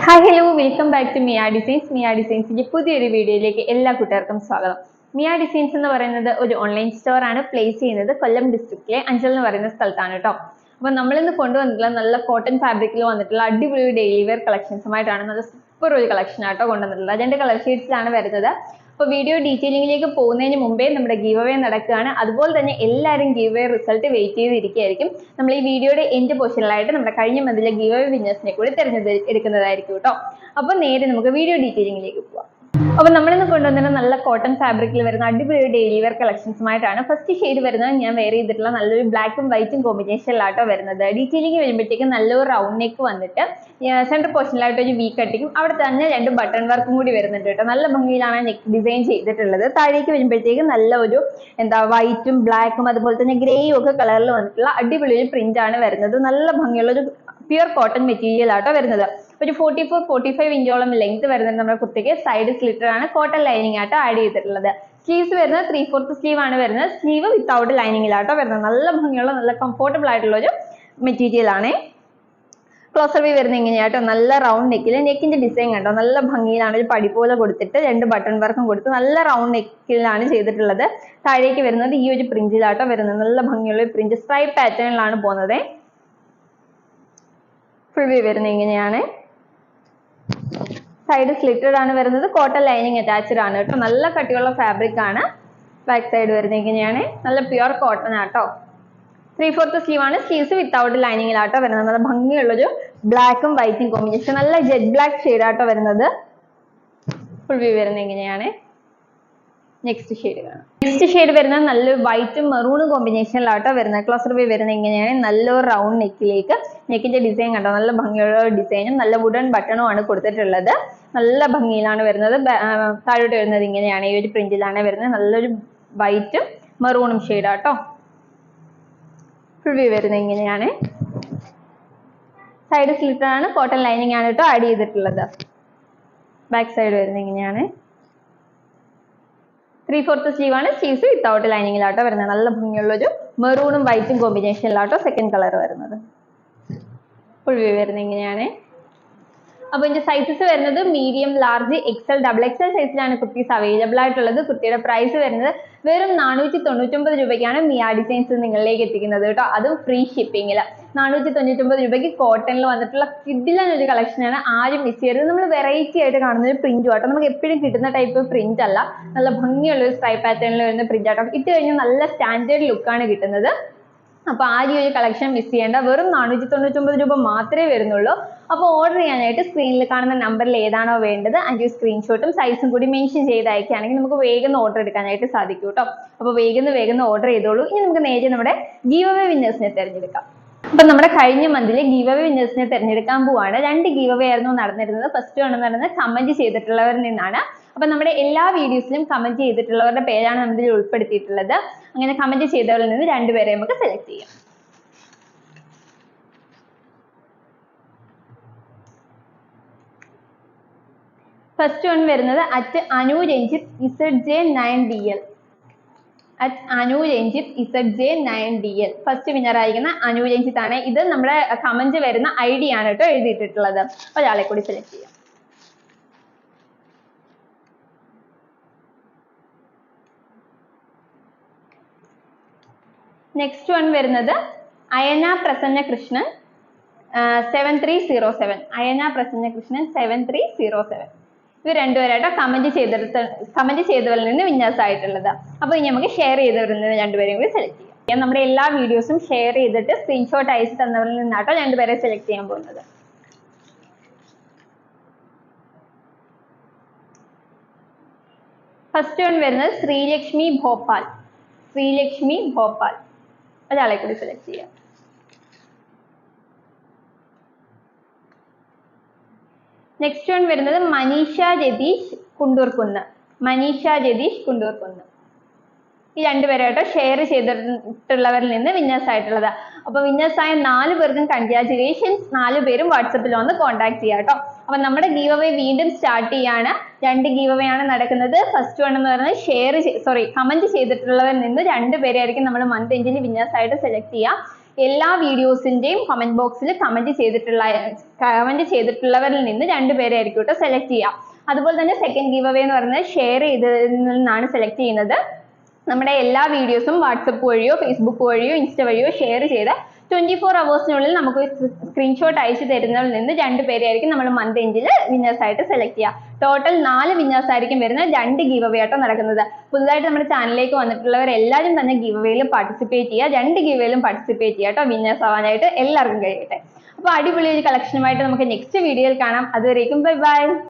Hi hello welcome back to Mia designs. മിയ ഡിസൈൻസിന്റെ പുതിയൊരു വീഡിയോയിലേക്ക് എല്ലാ കൂട്ടുകാർക്കും സ്വാഗതം. മിയ ഡിസൈൻസ് എന്ന് പറയുന്നത് ഒരു ഓൺലൈൻ സ്റ്റോർ ആണ്. പ്ലേസ് ചെയ്യുന്നത് കൊല്ലം ഡിസ്ട്രിക്റ്റിലെ അഞ്ചൽ എന്ന് പറയുന്ന സ്ഥലത്താണ് കേട്ടോ. അപ്പൊ നമ്മളിന്ന് കൊണ്ടുവന്നിട്ടുള്ള നല്ല കോട്ടൺ ഫാബ്രിക്കിൽ വന്നിട്ടുള്ള അടിപൊളി ഡെയിലി വെയർ കളക്ഷൻസുമായിട്ടാണ് നല്ല സൂപ്പർ ഒരു കളക്ഷൻ ആട്ടോ കൊണ്ടുവന്നിട്ടുള്ളത്. 2 കളർ ഷെയ്ഡ്സിലാണ് വരുന്നത്. അപ്പോൾ വീഡിയോ ഡീറ്റെയിലിംഗിലേക്ക് പോകുന്നതിന് മുമ്പേ നമ്മുടെ ഗീവ് അവേ നടക്കുകയാണ്. അതുപോലെ തന്നെ എല്ലാവരും ഗീവ് അവേ റിസൾട്ട് വെയിറ്റ് ചെയ്തിരിക്കുകയായിരിക്കും. നമ്മൾ ഈ വീഡിയോയുടെ എൻഡ് പോർഷനിലായിട്ട് നമ്മുടെ കഴിഞ്ഞ മന്തിലെ ഗീവ് അവേ വിന്നേഴ്സിനെ കൂടി തിരഞ്ഞെടുക്കുന്നതായിരിക്കും കേട്ടോ. അപ്പോൾ നേരെ നമുക്ക് വീഡിയോ ഡീറ്റെയിലിംഗിലേക്ക് പോവാം. അപ്പോൾ നമ്മളിന്ന് കൊണ്ടുവന്നിട്ട് നല്ല കോട്ടൺ ഫാബ്രിക്കിൽ വരുന്ന അടിപൊളി ഡെയിലി വെയർ കളക്ഷൻസുമായിട്ടാണ്. ഫസ്റ്റ് ഷെയ്ഡ് വരുന്നത് ഞാൻ വെയർ ചെയ്തിട്ടുള്ള നല്ലൊരു ബ്ലാക്കും വൈറ്റും കോമ്പിനേഷനിലാട്ടോ വരുന്നത്. ഡീറ്റെയിലിംഗ് വരുമ്പോഴത്തേക്കും നല്ലൊരു റൗണ്ട് നെക്ക് വന്നിട്ട് സെൻറ്റർ പോർഷനിലായിട്ട് ഒരു വി കട്ടിങ്ങും അവിടെ തന്നെ 2 ബട്ടൺ വർക്കും കൂടി വരുന്നുണ്ട് കേട്ടോ. നല്ല ഭംഗിയിലാണ് നെക്ക് ഡിസൈൻ ചെയ്തിട്ടുള്ളത്. താഴേക്ക് വരുമ്പോഴത്തേക്കും നല്ല ഒരു വൈറ്റും ബ്ലാക്കും അതുപോലെ തന്നെ ഗ്രേയും ഒക്കെ കളറിൽ വന്നിട്ടുള്ള അടിപൊളി ഒരു പ്രിന്റ് ആണ് വരുന്നത്. നല്ല ഭംഗിയുള്ള ഒരു പ്യുർ കോട്ടൺ മെറ്റീരിയൽ ആട്ടോ വരുന്നത്. ഒരു 44-45 ഇഞ്ചോളം ലെങ്ത് വരുന്നത് നമ്മുടെ കുർത്തിക്ക്. സൈഡ് സ്ലിറ്റർ ആണ്, കോട്ടൺ ലൈനിങ് ആട്ടോ ആഡ് ചെയ്തിട്ടുള്ളത്. സ്ലീവ്സ് വരുന്നത് 3/4 സ്ലീവ് ആണ് വരുന്നത്. സ്ലീവ് വിത്തൗട്ട് ലൈനിങ്ങിലാട്ടോ വരുന്നത്. നല്ല ഭംഗിയുള്ള നല്ല കംഫോർട്ടബിൾ ആയിട്ടുള്ള ഒരു മെറ്റീരിയൽ ആണ്. ക്ലോസർ വ്യൂ വരുന്നത് ഇങ്ങനെയാട്ടോ. നല്ല റൗണ്ട് നെക്കിൽ നെക്കിന്റെ ഡിസൈൻ കണ്ടോ, നല്ല ഭംഗിയിലാണ്. ഒരു പടി പോലെ കൊടുത്തിട്ട് 2 ബട്ടൺ വർക്കും കൊടുത്ത് നല്ല റൗണ്ട് നെക്കിലാണ് ചെയ്തിട്ടുള്ളത്. താഴേക്ക് വരുന്നത് ഈ ഒരു പ്രിന്റിലാട്ടോ വരുന്നത്. നല്ല ഭംഗിയുള്ള പ്രിന്റ് സ്ട്രൈപ്പ് പാറ്റേണിലാണ് പോകുന്നത്. ഫുൾ വ്യൂ വരുന്നത് ഇങ്ങനെയാണ്. സൈഡ് സ്ലിറ്റഡ് ആണ് വരുന്നത്. കോട്ടൺ ലൈനിങ് അറ്റാച്ച്ഡ് ആണ് കേട്ടോ. നല്ല കട്ടിയുള്ള ഫാബ്രിക് ആണ്. ബാക്ക് സൈഡ് വരുന്നത് ഇങ്ങനെയാണ്. നല്ല പ്യുർ കോട്ടൺ ആട്ടോ. 3/4 സ്ലീവ് ആണ്. സ്ലീവ്സ് വിത്തൗട്ട് ലൈനിങ്ങിലാട്ടോ വരുന്നത്. നല്ല ഭംഗിയുള്ളൊരു ബ്ലാക്കും വൈറ്റും കോമ്പിനേഷൻ. നല്ല ജെറ്റ് ബ്ലാക്ക് ഷെയ്ഡ് ആട്ടോ വരുന്നത്. ഫുൾ വ്യൂ വരുന്നത് ഇങ്ങനെയാണ്. നെക്സ്റ്റ് ഷെയ്ഡ് കാണാം. നെക്സ്റ്റ് ഷെയ്ഡ് വരുന്നത് നല്ലൊരു വൈറ്റും മെറൂണും കോമ്പിനേഷനിലാട്ടോ വരുന്നത്. ക്ലോസർ വ്യൂ വരുന്നത് ഇങ്ങനെയാണ്. നല്ലൊരു റൗണ്ട് നെക്കിലേക്ക് നെക്കിന്റെ ഡിസൈൻ കണ്ടോ, നല്ല ഭംഗിയുള്ള ഡിസൈനും നല്ല വുഡൻ ബട്ടണും ആണ് കൊടുത്തിട്ടുള്ളത്. നല്ല ഭംഗിയിലാണ് വരുന്നത്. താഴോട്ട് വരുന്നത് ഇങ്ങനെയാണ്. ഈ ഒരു പ്രിന്റിലാണ് വരുന്നത്. നല്ലൊരു വൈറ്റും മെറൂണും ഷെയ്ഡ് ആട്ടോ. ഫുൾ വ്യൂ വരുന്നത് ഇങ്ങനെയാണ്. സൈഡ് സ്ലിറ്റർ ആണ്, കോട്ടൺ ലൈനിങ് ആണ് കേട്ടോ ആഡ് ചെയ്തിട്ടുള്ളത്. ബാക്ക് സൈഡ് വരുന്നത് ഇങ്ങനെയാണ്. 3/4 സ്ലീവ് ആണ്. സ്ലീവ്സ് വിത്തൗട്ട് ലൈനിങ്ങിലാട്ടോ വരുന്നത്. നല്ല ഭംഗിയുള്ള ഒരു മെറൂണും വൈറ്റും കോമ്പിനേഷനിലാട്ടോ സെക്കൻഡ് കളർ വരുന്നത്. ഫുൾ വ്യൂ വരുന്നത് ഇങ്ങനെയാണ്. അപ്പോൾ ഇതിന്റെ സൈസസ് വരുന്നത് മീഡിയം, ലാർജ്, എക്സൽ, XXL സൈസിലാണ് കുർത്തീസ് അവൈലബിൾ ആയിട്ടുള്ളത്. കുർത്തിയുടെ പ്രൈസ് വരുന്നത് വെറും 499 രൂപയ്ക്കാണ് മിയ ഡിസൈൻസ് നിങ്ങളിലേക്ക് എത്തിക്കുന്നത് കേട്ടോ. അതും ഫ്രീ ഷിപ്പിംഗിൽ. 499 രൂപയ്ക്ക് കോട്ടണിൽ വന്നിട്ടുള്ള കിഡിലൻ ഒരു കളക്ഷനാണ്. ആരും മിസ് ചെയ്യരുത്. നമ്മൾ വെറൈറ്റി ആയിട്ട് കാണുന്ന ഒരു പ്രിന്റ് ആട്ടോ. നമുക്ക് എപ്പോഴും കിട്ടുന്ന ടൈപ്പ് പ്രിന്റ് അല്ല. നല്ല ഭംഗിയുള്ള ഒരു സ്ട്രൈപ്പ് പാറ്റേണിൽ വരുന്ന പ്രിന്റ് ആട്ടോ. ഇട്ട് കഴിഞ്ഞാൽ നല്ല സ്റ്റാൻഡേർഡ് ലുക്കാണ് കിട്ടുന്നത്. അപ്പോൾ ആ ഒരു കളക്ഷൻ മിസ് ചെയ്യേണ്ട. വെറും 499 രൂപ മാത്രമേ വരുന്നുള്ളൂ. അപ്പോൾ ഓർഡർ ചെയ്യാനായിട്ട് സ്ക്രീനിൽ കാണുന്ന നമ്പറിൽ ഏതാണോ വേണ്ടത് അതിൻ്റെ സ്ക്രീൻഷോട്ടും സൈസും കൂടി മെൻഷൻ ചെയ്ത് അയക്കുകയാണെങ്കിൽ നമുക്ക് വേഗം ഓർഡർ എടുക്കാനായിട്ട് സാധിക്കും കേട്ടോ. അപ്പോൾ വേഗം ഓർഡർ ചെയ്തോളൂ. ഇനി നമുക്ക് നേരെ നമ്മുടെ ഗീവ് അവേ വിന്നേഴ്സിനെ തിരഞ്ഞെടുക്കാം. അപ്പൊ നമ്മുടെ കഴിഞ്ഞ മന്തിലെ ഗീവ് അവേ വിന്നേഴ്സിനെ തിരഞ്ഞെടുക്കാൻ പോവാണ്. 2 ഗീവ് അവേ ആയിരുന്നു നടന്നിരുന്നത്. ഫസ്റ്റ് ആണ് നടന്നത് കമന്റ് ചെയ്തിട്ടുള്ളവരിൽ നിന്നാണ്. അപ്പൊ നമ്മുടെ എല്ലാ വീഡിയോസിലും കമന്റ് ചെയ്തിട്ടുള്ളവരുടെ പേരാണ് നമ്മൾ ഇതിൽ ഉൾപ്പെടുത്തിയിട്ടുള്ളത്. അങ്ങനെ കമന്റ് ചെയ്തവരിൽ നിന്ന് 2 പേരെ നമുക്ക് സെലക്ട് ചെയ്യാം. ഫസ്റ്റ് വൺ വരുന്നത് @AnuRanjitZJ9DL. @AnuRanjitZJ9DL. ഫസ്റ്റ് വിന്നർ ആയിരിക്കുന്ന അനു രഞ്ജിത്ത് ആണ്. ഇത് നമ്മുടെ കമന്റ് വരുന്ന ID ആണ് കേട്ടോ എഴുതിയിട്ടുള്ളത്. ഒരാളെ കൂടി സെലക്ട് ചെയ്യാം. നെക്സ്റ്റ് വൺ വരുന്നത് അയന പ്രസന്ന കൃഷ്ണൻ 7307. അയന പ്രസന്ന കൃഷ്ണൻ 7307. ഇവർ 2 പേരായിട്ടോ കമന്റ് ചെയ്തവരിൽ നിന്ന് വിന്നേഴ്സ് ആയിട്ടുള്ളത്. അപ്പോൾ ഇനി നമുക്ക് ഷെയർ ചെയ്തവരിൽ നിന്ന് 2 പേരെയും കൂടി സെലക്ട് ചെയ്യാം. നമ്മുടെ എല്ലാ വീഡിയോസും ഷെയർ ചെയ്തിട്ട് സ്ക്രീൻഷോട്ട് അയച്ചു തന്നവരിൽ നിന്നാട്ടോ 2 പേരെ സെലക്ട് ചെയ്യാൻ പോകുന്നത്. ഫസ്റ്റ് വൺ വരുന്നത് ശ്രീലക്ഷ്മി ഭോപ്പാൽ. ഒരാളെ കൂടി സെലക്ട് ചെയ്യാം. നെക്സ്റ്റ് വൺ വരുന്നത് മനീഷ രതീഷ് കുണ്ടൂർക്കുന്ന്. ഈ 2 പേരായിട്ടോ ഷെയർ ചെയ്തിട്ടുള്ളവരിൽ നിന്ന് വിന്നേഴ്സ് ആയിട്ടുള്ളത്. അപ്പൊ വിന്നേഴ്സ് ആയ 4 പേർക്കും കൺഗ്രാറ്റുലേഷൻസ്. 4 പേരും വാട്സപ്പിൽ വന്ന് കോൺടാക്ട് ചെയ്യാം കേട്ടോ. അപ്പൊ നമ്മുടെ ഗീവ് അവേ വീണ്ടും സ്റ്റാർട്ട് ചെയ്യാണ്. 2 ഗീവ് അവേ ആണ് നടക്കുന്നത്. ഫസ്റ്റ് വൺ എന്ന് പറയുന്നത് കമന്റ് ചെയ്തിട്ടുള്ളവരിൽ നിന്ന് 2 പേരെയായിരിക്കും നമ്മൾ മന്ത് എൻഡിൽ വിന്നേഴ്സ് ആയിട്ട് സെലക്ട് ചെയ്യുക. എല്ലാ വീഡിയോസിന്റെയും കമന്റ് ബോക്സിൽ കമന്റ് ചെയ്തിട്ടുള്ളവരിൽ നിന്ന് 2 പേരെ ആയിരിക്കും കേട്ടോ സെലക്ട് ചെയ്യുക. അതുപോലെ തന്നെ സെക്കൻഡ് ഗീവ് അവേ എന്ന് പറയുന്നത് ഷെയർ ചെയ്തതിൽ നിന്നാണ് സെലക്ട് ചെയ്യുന്നത്. നമ്മുടെ എല്ലാ വീഡിയോസും വാട്സപ്പ് വഴിയോ ഫേസ്ബുക്ക് വഴിയോ ഇൻസ്റ്റ വഴിയോ ഷെയർ ചെയ്ത് 24 hours നമുക്ക് സ്ക്രീൻഷോട്ട് അയച്ചു തരുന്നതിൽ നിന്ന് 2 പേരെ ആയിരിക്കും നമ്മൾ മന്ത് എൻഡിൽ വിന്നേഴ്സ് ആയിട്ട് സെലക്ട് ചെയ്യുക. ടോട്ടൽ 4 വിന്നേഴ്സ് ആയിരിക്കും വരുന്നത്. 2 ഗീവ് അവേ ആട്ടോ നടക്കുന്നത്. പുതുതായിട്ട് നമ്മുടെ ചാനലിലേക്ക് വന്നിട്ടുള്ളവർ എല്ലാവരും തന്നെ ഗീവ് അവേയിൽ പാർട്ടിസിപ്പേറ്റ് ചെയ്യുക. 2 ഗീവ് അവേയിലും പാർട്ടിസിപ്പേറ്റ് ചെയ്യുക കേട്ടോ. വിന്നേഴ്സ് ആവാനായിട്ട് എല്ലാവർക്കും കഴിയട്ടെ. അപ്പോൾ അടിപൊളി ഒരു കളക്ഷനുമായിട്ട് നമുക്ക് നെക്സ്റ്റ് വീഡിയോയിൽ കാണാം. അതുവരേക്കും ബൈ ബൈ.